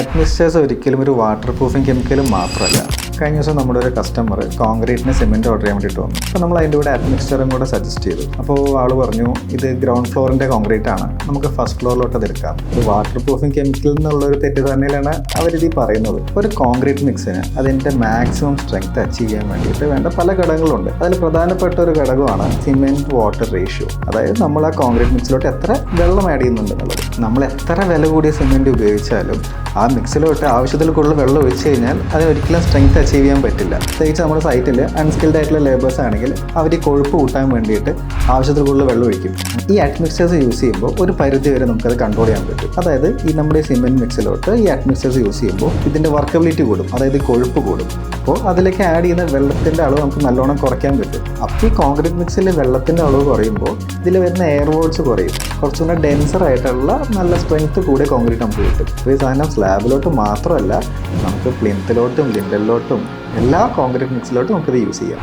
Admixtures ഒരിക്കലും ഒരു water proofing കെമിക്കലും മാത്രമല്ല. കഴിഞ്ഞ ദിവസം നമ്മുടെ ഒരു കസ്റ്റമർ കോൺക്രീറ്റിന് സിമെൻറ്റ് ഓർഡർ ചെയ്യാൻ വേണ്ടിയിട്ട് വന്നു. അപ്പോൾ നമ്മൾ അതിൻ്റെ കൂടെ അഡ്മിക്സ്റ്ററും കൂടെ സജസ്റ്റ് ചെയ്തു. അപ്പോൾ ആൾ പറഞ്ഞു ഇത് ഗ്രൗണ്ട് ഫ്ലോറിൻ്റെ കോൺക്രീറ്റ് ആണ്, നമുക്ക് ഫസ്റ്റ് ഫ്ലോറിലോട്ട് അത് എടുക്കാം. ഒരു വാട്ടർ പ്രൂഫിംഗ് കെമിക്കൽ എന്നുള്ളൊരു തെറ്റിദ്ധാരണയിലാണ് അവരിത് പറയുന്നത്. ഒരു കോൺക്രീറ്റ് മിക്സിന് അതിൻ്റെ മാക്സിമം സ്ട്രെങ്ത് അച്ചീവ് ചെയ്യാൻ വേണ്ടിയിട്ട് വേണ്ട പല ഘടകങ്ങളുണ്ട്. അതിൽ പ്രധാനപ്പെട്ട ഒരു ഘടകമാണ് സിമെൻറ്റ് വാട്ടർ റേഷ്യോ. അതായത് നമ്മൾ ആ കോൺക്രീറ്റ് മിക്സിലോട്ട് എത്ര വെള്ളം ആഡ് ചെയ്യുന്നുണ്ട് എന്നുള്ളത്. നമ്മൾ എത്ര വില കൂടിയ സിമെൻറ്റ് ഉപയോഗിച്ചാലും ആ മിക്സിലോട്ട് ആവശ്യത്തിൽ കൂടുതൽ വെള്ളം ഒഴിച്ച് കഴിഞ്ഞാൽ അതിന് ഒരിക്കലും സ്ട്രെങ്ത് അച്ചീവ് ചെയ്യാൻ പറ്റില്ല. പ്രത്യേകിച്ച് നമ്മുടെ സൈറ്റിൽ അൺസ്കിൽഡ് ആയിട്ടുള്ള ലേബേഴ്സ് ആണെങ്കിൽ അവർ ഈ കൊഴുപ്പ് കൂട്ടാൻ വേണ്ടിയിട്ട് ആവശ്യത്തിൽ കൂടുതൽ വെള്ളം ഒഴിക്കും. ഈ അഡ്മിക്സ്റ്റേഴ്സ് യൂസ് ചെയ്യുമ്പോൾ ഒരു പരിധി വരെ നമുക്കത് കൺട്രോൾ ചെയ്യാൻ പറ്റും. അതായത് ഈ നമ്മുടെ സിമെൻറ്റ് മിക്സിലോട്ട് ഈ അഡ്മിക്സ്റ്റേഴ്സ് യൂസ് ചെയ്യുമ്പോൾ ഇതിൻ്റെ വർക്കബിലിറ്റി കൂടും, അതായത് കൊഴുപ്പ് കൂടും. അപ്പോൾ അതിലേക്ക് ആഡ് ചെയ്യുന്ന വെള്ളത്തിൻ്റെ അളവ് നമുക്ക് നല്ലോണം കുറയ്ക്കാൻ പറ്റും. അപ്പോൾ ഈ കോൺക്രീറ്റ് മിക്സിൽ വെള്ളത്തിൻ്റെ അളവ് കുറയുമ്പോൾ ഇതിൽ വരുന്ന എയർ വോൾസ് കുറയും. കുറച്ചുകൂടെ ഡെൻസർ ആയിട്ടുള്ള നല്ല സ്ട്രെങ്ത് കൂടിയ കോൺക്രീറ്റ് നമുക്ക് കിട്ടും. അപ്പോൾ ഈ സാധനം സ്ലാബിലോട്ട് മാത്രമല്ല, നമുക്ക് പ്ലിന്തിലോട്ടും ലിൻഡലിലോട്ടും എല്ലാ കോൺക്രീറ്റ് മിക്സിലോട്ടും നമുക്കിത് യൂസ് ചെയ്യാം.